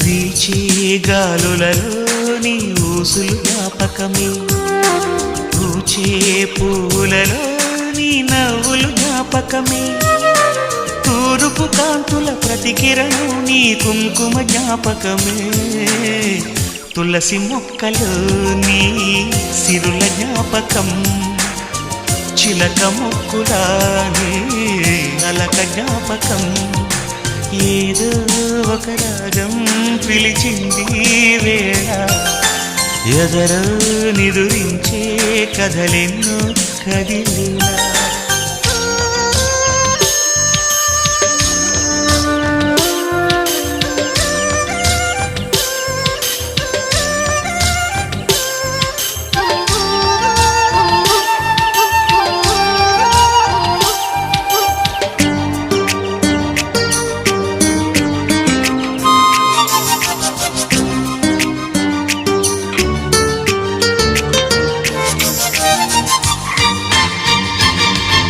వీచే గాలులలో నీ ఊసులు జ్ఞాపకమే, పూచే పూలలో నీ నవ్వులు జ్ఞాపకమే, తూరుపు కాంతుల ప్రతికిరణం నీ కుంకుమ జ్ఞాపకమే, తులసి మొక్కలో నీ సిరుల జ్ఞాపకం, చిలక మొక్కులానే అలక జ్ఞాపకం, ఏదో ఒక రాగం పిలిచింది వేళ, ఎదరో నిదురించే కథలెన్నో కదిలేలా.